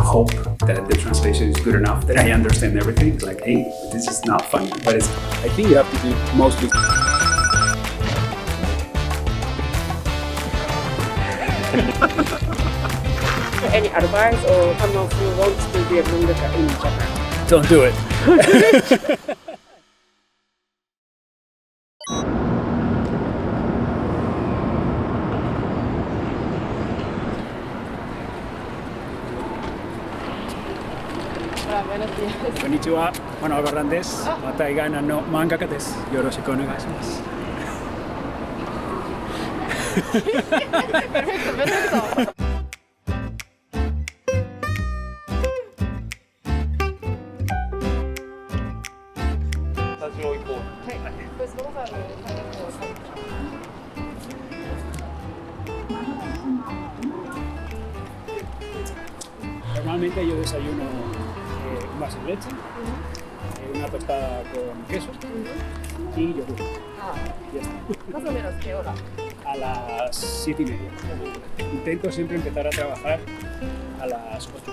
hope that the translation is good enough, that I understand everything. It's like, hey, this is not funny, but I think you have to do mostly. Any advice or someone who wants to be a mangaka in Japan? Don't do it. Konnichiwa, Juan Albarran desu. Matagi Gunner no mangaka desu. Yoroshiku onegaishimasu. Perfecto. Pues vamos a ver. Normalmente yo desayuno un vaso de leche, una tostada con queso y yogur. Ya está. Más o menos, ¿qué hora? A las 7:30. Intento siempre empezar a trabajar a las 8.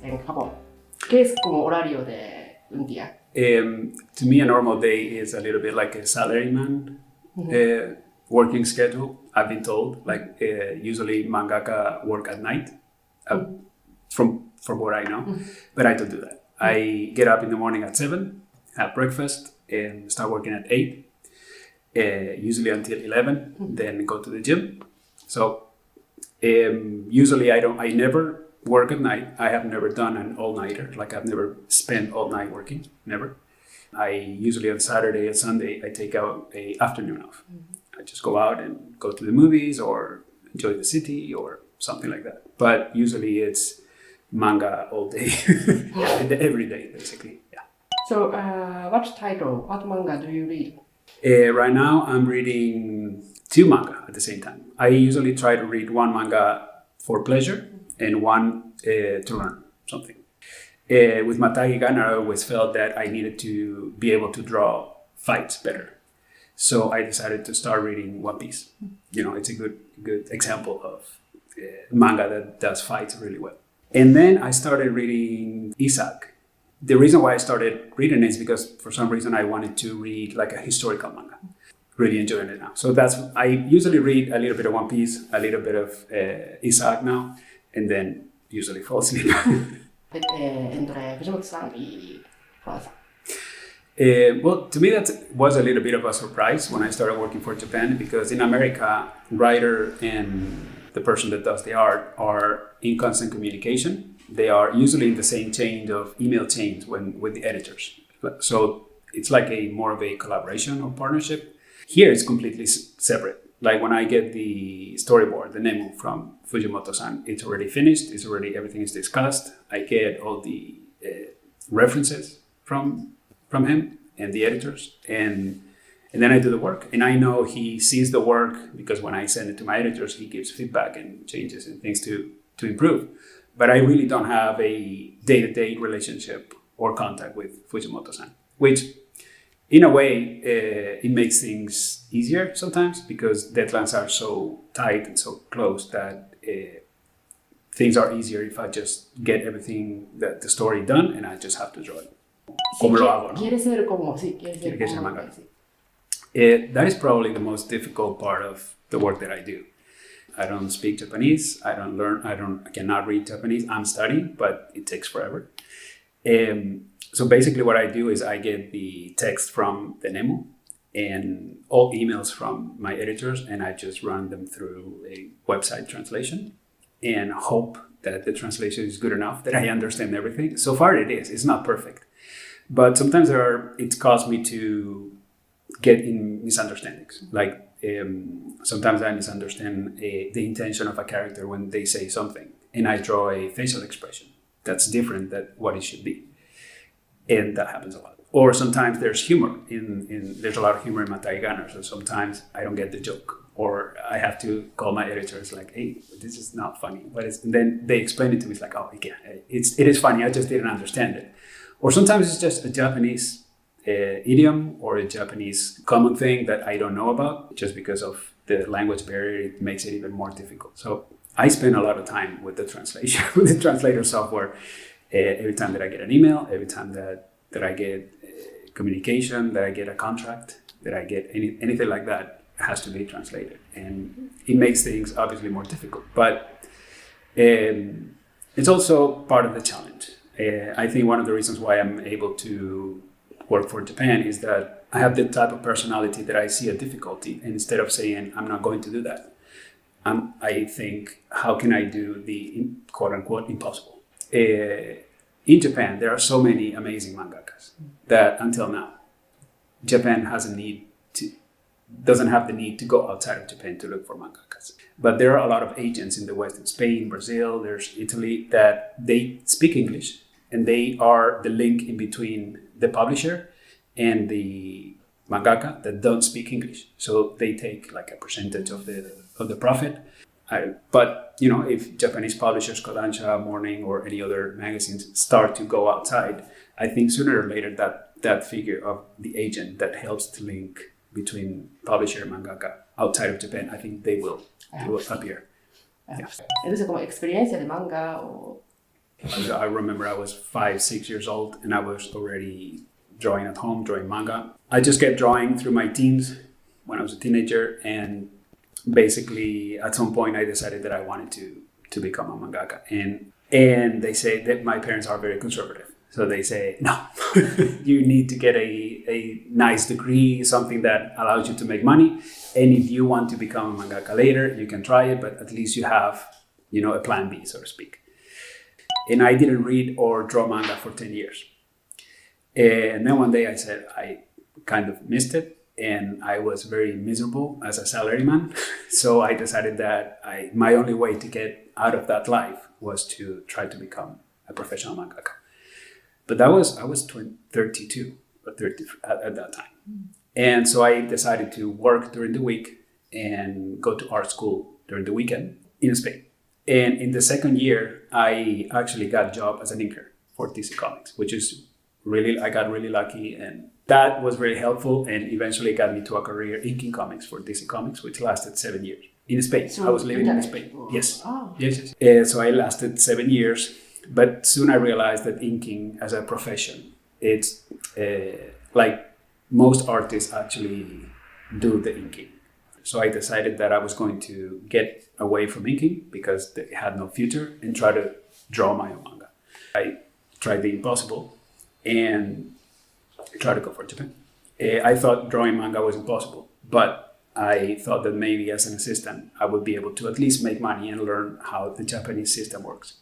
En Japón. ¿Qué es como horario de un día? To me, a normal day is a little bit like a salaryman working schedule. I've been told, like usually mangaka work at night, from what I know, but I don't do that. I get up in the morning at 7, have breakfast, and start working at 8, usually until 11, then go to the gym. So usually I never work at night. I have never done an all-nighter. Like I've never spent all night working, never. I usually on Saturday and Sunday, I take out an afternoon off. I just go out and go to the movies or enjoy the city or something like that. But usually it's manga all day, every day basically. Yeah. So, what manga do you read? Right now I'm reading 2 manga at the same time. I usually try to read 1 manga for pleasure and 1 to learn something. With Matagi Gunner, I always felt that I needed to be able to draw fights better. So I decided to start reading One Piece. You know, it's a good example of manga that does fights really well. And then I started reading Isaac. The reason why I started reading it is because for some reason I wanted to read like a historical manga. Really enjoying it now. So I usually read a little bit of One Piece, a little bit of Isaac now, and then usually fall asleep. Entre Fujimoto-san y Juan-san. Well, to me that was a little bit of a surprise when I started working for Japan, because in America, writer and the person that does the art are in constant communication. They are usually in the same chain of email chains with the editors. So it's like more of a collaboration or partnership. Here it's completely separate. Like when I get the storyboard, the memo from Fujimoto-san, it's already finished. Everything is discussed. I get all the references from him and the editors, and then I do the work. And I know he sees the work because when I send it to my editors, he gives feedback and changes and things to improve. But I really don't have a day-to-day relationship or contact with Fujimoto-san, which in a way, it makes things easier sometimes because deadlines are so tight and so close that things are easier if I just get everything, the story done, and I just have to draw it. Como lo hago, ¿no? Quiere ser como, sí, quiere ser Quiere ser como. manga. That is probably the most difficult part of the work that I do. I don't speak Japanese. I cannot read Japanese. I'm studying, but it takes forever. So basically what I do is I get the text from the Nemo and all emails from my editors, and I just run them through a website translation and hope that the translation is good enough that I understand everything. So far it is. It's not perfect. But sometimes it's caused me to get in misunderstandings. Like sometimes I misunderstand the intention of a character when they say something, and I draw a facial expression that's different than what it should be. And that happens a lot. Or sometimes there's humor. There's a lot of humor in Matagi Gunner, so sometimes I don't get the joke. Or I have to call my editors like, hey, this is not funny. And then they explain it to me. It's like, oh, yeah, it is funny. I just didn't understand it. Or sometimes it's just a Japanese idiom or a Japanese common thing that I don't know about. Just because of the language barrier, it makes it even more difficult. So I spend a lot of time with the translation, with the translator software. Every time that I get an email, every time that I get communication, that I get a contract, that I get anything like that, has to be translated. And it makes things obviously more difficult. But it's also part of the challenge. I think one of the reasons why I'm able to work for Japan is that I have the type of personality that I see a difficulty. And instead of saying, I'm not going to do that, I think, how can I do the quote unquote impossible? In Japan, there are so many amazing mangakas that until now, Japan doesn't have the need to go outside of Japan to look for mangakas. But there are a lot of agents in the West, in Spain, Brazil, there's Italy, that they speak English and they are the link in between the publisher and the mangaka that don't speak English. So they take like a percentage of the profit. But if Japanese publishers, Kodansha, Morning, or any other magazines start to go outside, I think sooner or later that figure of the agent that helps to link between publisher and mangaka outside of Japan, I think they will appear. Yes. Entonces, como experiencia de manga o... I remember I was 5-6 years old and I was already drawing at home, drawing manga. I just kept drawing through my teens when I was a teenager, and basically at some point I decided that I wanted to become a mangaka. And they say that my parents are very conservative. So they say, no, you need to get a nice degree, something that allows you to make money. And if you want to become a mangaka later, you can try it, but at least you have, a plan B, so to speak. And I didn't read or draw manga for 10 years. And then one day I said, I kind of missed it. And I was very miserable as a salaryman. So I decided that my only way to get out of that life was to try to become a professional mangaka. But I was 32 or 30 at that time. And so I decided to work during the week and go to art school during the weekend in Spain. And in the second year, I actually got a job as an inker for DC Comics, which is I got really lucky. And that was very helpful and eventually got me to a career inking comics for DC Comics, which lasted 7 years in Spain. So I was living in Spain. Yes. Oh. Yes. So I lasted 7 years. But soon I realized that inking as a profession, it's like most artists actually do the inking. So I decided that I was going to get away from inking because it had no future and try to draw my own manga. I tried the impossible and tried to go for Japan. I thought drawing manga was impossible, but I thought that maybe as an assistant, I would be able to at least make money and learn how the Japanese system works.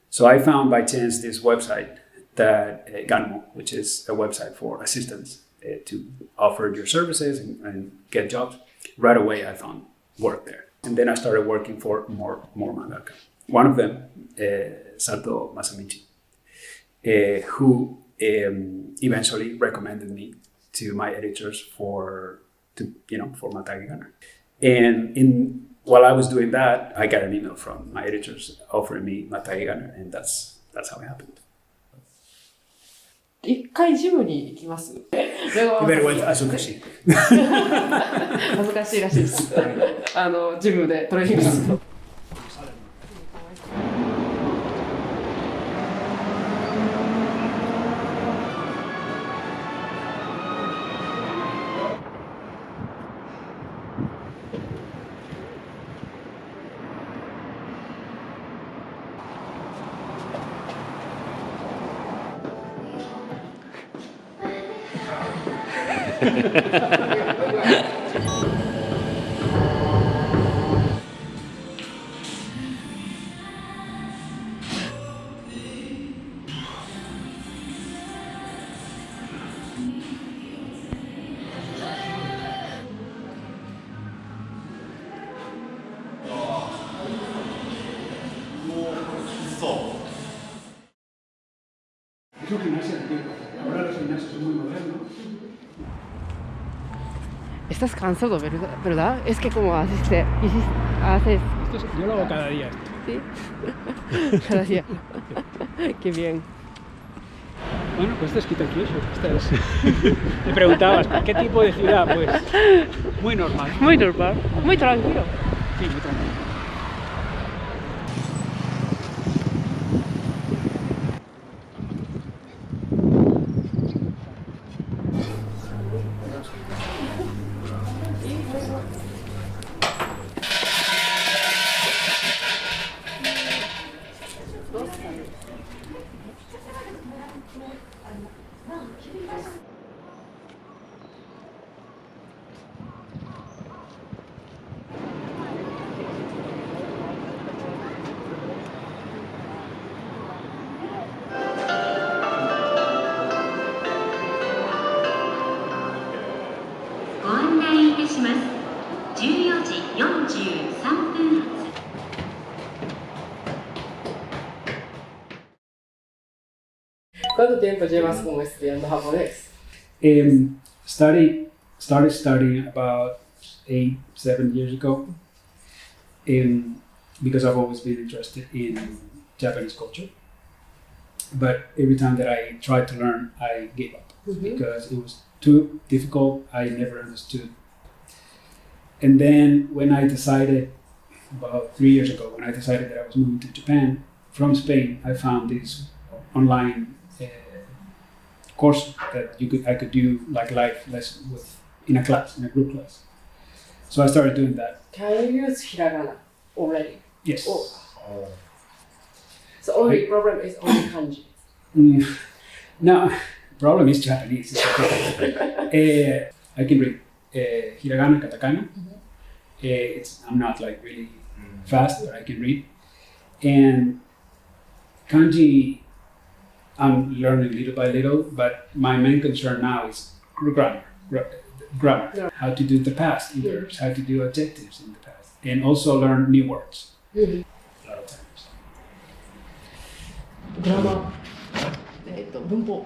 So I found by chance this website that Ganmo, which is a website for assistants to offer your services and get jobs. Right away, I found work there. And then I started working for more mangaka. One of them, Sato Masamichi, who eventually recommended me to my editors for Matagi Gunner. And while I was doing that, I got an email from my editors offering me Matagi Gunner, and that's how it happened. 一回ジムに行きます。恥ずかしい。恥ずかしいらしいです。ジムでトレーニングすると。¿Estás cansado, verdad? Es que como haces... Yo lo hago cada día. ¿Sí? Cada día. Qué bien. Bueno, pues esto escrito aquí, eso. Me preguntabas, ¿qué tipo de ciudad? Pues muy normal. Muy normal. Muy tranquilo. Sí, muy tranquilo. ¿Cuánto tiempo llevas como estudiando japonés? Started studying about 7 years ago, because I've always been interested in Japanese culture. But every time that I tried to learn, I gave up because it was too difficult. I never understood. And then when I decided, about 3 years ago, when I decided that I was moving to Japan from Spain, I found this online course that I could do like live lesson with in a group class. So I started doing that. Can you use hiragana already? Yes. Oh. So only problem is only kanji. No, problem is Japanese. I can read hiragana, katakana. I'm not like really fast, but I can read. And kanji, I'm learning little by little, but my main concern now is grammar. Yeah. How to do the past in verbs, how to do adjectives in the past, and also learn new words. A lot of times. グラマー、文法、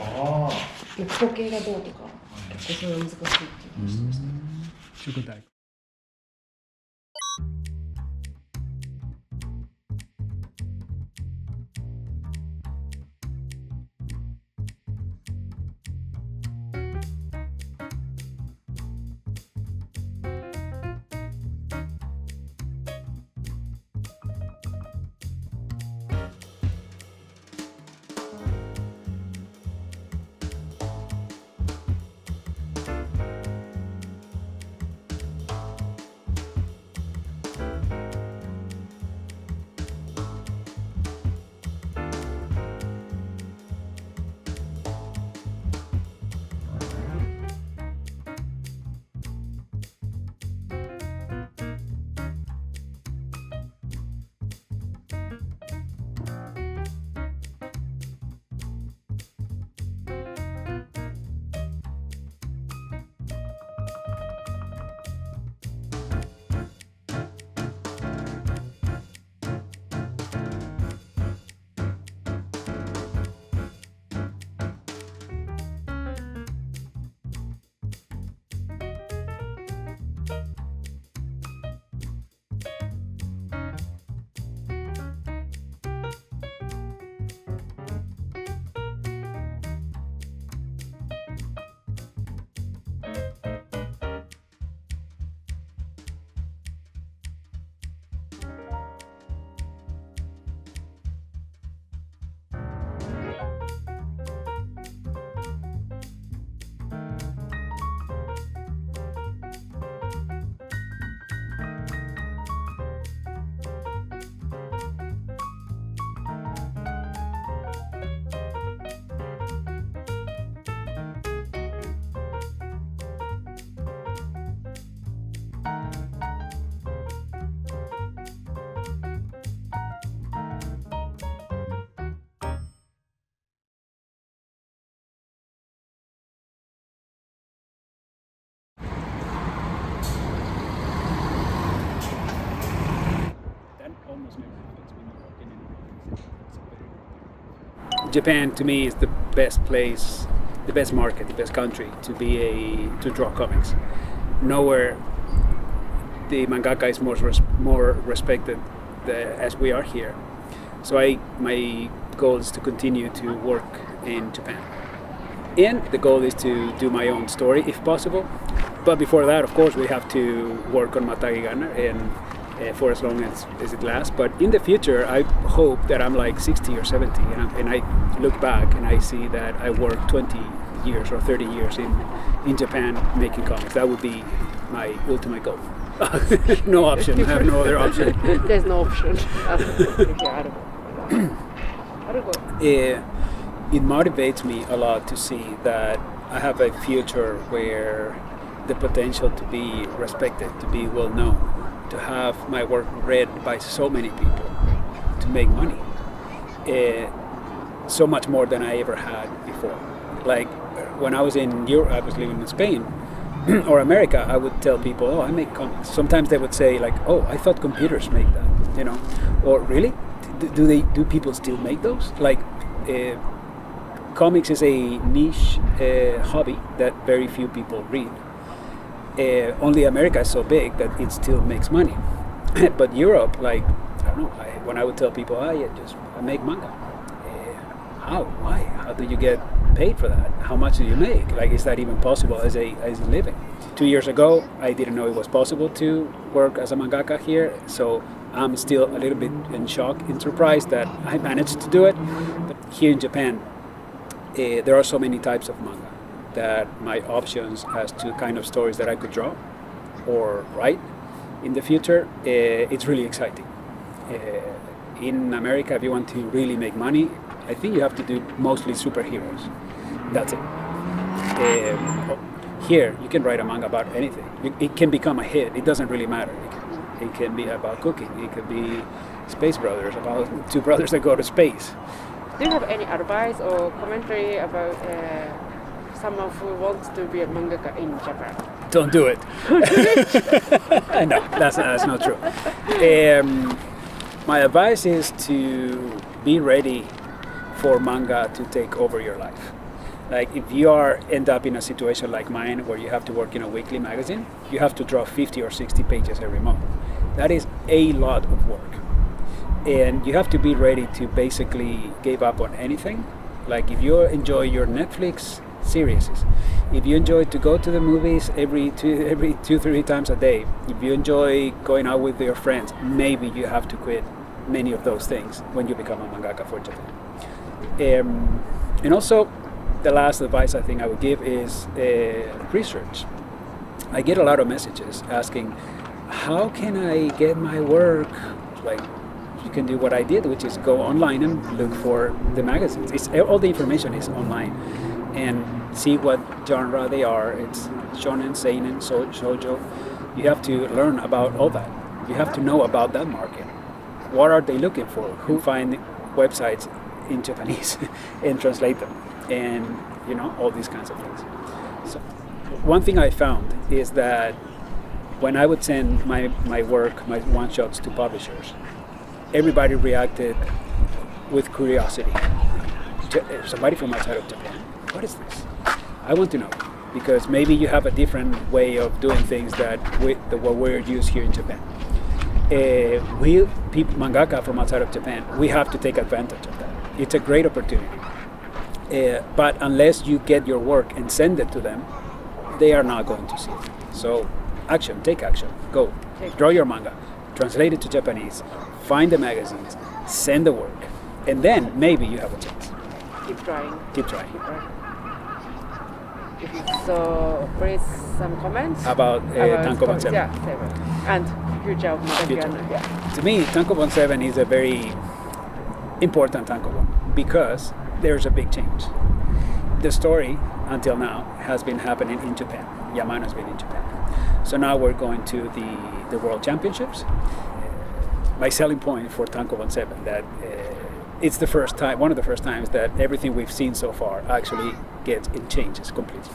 あ過去形がどうとか、結構それは難しいっていう話でした。宿題。Japan to me is the best place, the best market, the best country to draw comics. Nowhere the mangaka is more respected as we are here. So my goal is to continue to work in Japan. And the goal is to do my own story if possible. But before that, of course, we have to work on Matagi Gunner and for as long as it lasts. But in the future, I hope that I'm like 60 or 70 and I look back and I see that I worked 20 years or 30 years in Japan making comics. That would be my ultimate goal. No option. I have no other option. There's no option. It motivates me a lot to see that I have a future where the potential to be respected, to be well known, to have my work read by so many people, to make money. So much more than I ever had before. Like when I was in Europe, I was living in Spain or America, I would tell people, oh, I make comics. Sometimes they would say like, oh, I thought computers make that, you know, or really? Do people still make those? Like, comics is a niche hobby that very few people read. Only America is so big that it still makes money. But Europe, like, I don't know, when I would tell people, oh yeah, I make manga. How? Why? How do you get paid for that? How much do you make? Like, is that even possible as a living? 2 years ago, I didn't know it was possible to work as a mangaka here, so I'm still a little bit in shock and surprised that I managed to do it. But here in Japan, there are so many types of manga that my options as to kind of stories that I could draw or write in the future, it's really exciting. In America, if you want to really make money, I think you have to do mostly superheroes. That's it. Here, you can write a manga about anything. It can become a hit. It doesn't really matter. It can be about cooking. It could be Space Brothers, about two brothers that go to space. Do you have any advice or commentary about someone who wants to be a mangaka in Japan? Don't do it. No, that's not true. My advice is to be ready for manga to take over your life. Like if you end up in a situation like mine where you have to work in a weekly magazine, you have to draw 50 or 60 pages every month. That is a lot of work. And you have to be ready to basically give up on anything. Like if you enjoy your Netflix series, if you enjoy to go to the movies every two, 3 times a day, if you enjoy going out with your friends, maybe you have to quit many of those things when you become a mangaka for Japan. And also, the last advice I think I would give is research. I get a lot of messages asking, how can I get my work? Like, you can do what I did, which is go online and look for the magazines. All the information is online. And see what genre they are. It's shonen, seinen, shoujo. You have to learn about all that. You have to know about that market. What are they looking for? Who find websites in Japanese and translate them? And all these kinds of things. So one thing I found is that when I would send my work, my one-shots to publishers, everybody reacted with curiosity. Somebody from outside of Japan, what is this? I want to know, because maybe you have a different way of doing things that what we're used here in Japan. We people, mangaka from outside of Japan, we have to take advantage of that. It's a great opportunity. But unless you get your work and send it to them, they are not going to see it. So action, take action, go. Draw your manga, translate it to Japanese, find the magazines, send the work, and then maybe you have a chance. Keep trying. Keep trying. So, please, some comments about Tankobon 7. Yeah, 7. And future of Matagi Gunner. Yeah. To me, Tankobon 7 is a very important Tankobon because there's a big change. The story, until now, has been happening in Japan. Yamano has been in Japan. So now we're going to the World Championships. My selling point for Tankobon 7 that it's the first time, one of the first times that everything we've seen so far actually changes completely.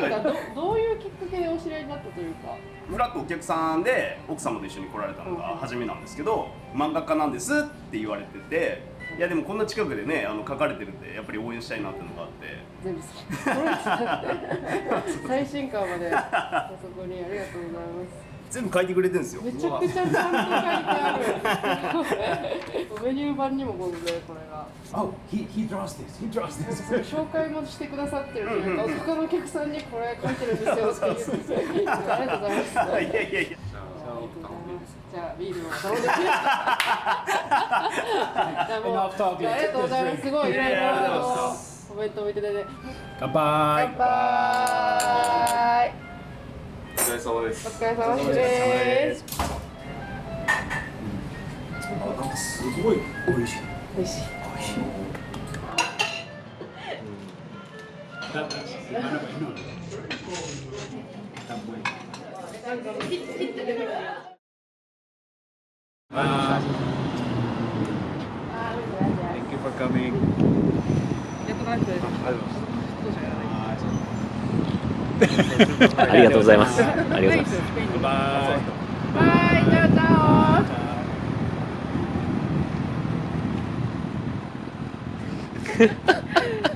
なんかどういうきっかけでお知り合いになったというか。フラッとお客さんで奥様と一緒に来られたのが初めなんですけど、漫画家なんですって言われてて、いやでもこんな近くでね書かれてるんでやっぱり応援したいなっていうのがあって、全部最新刊まであそこにありがとうございます。全部書いてくれてるんですよ。めちゃくちゃちゃんと書いてある。メニュー版にもこれが。Oh, he draws this. He draws this. 紹介もしてくださってるのに、他のお客さんにこれ書いてるんですよって言って、ありがとうございます。いやいやいや。じゃあビールを頼んでくれ。ありがとうございます。すごいいろいろコメントをいただいて。乾杯。乾杯。お疲れ様です。お疲れ様です。なんかすごい美味しい。美味しい。Thank you for coming. ありがとうございます。ありがとうございます。バイ。バイ、チャオチャオ。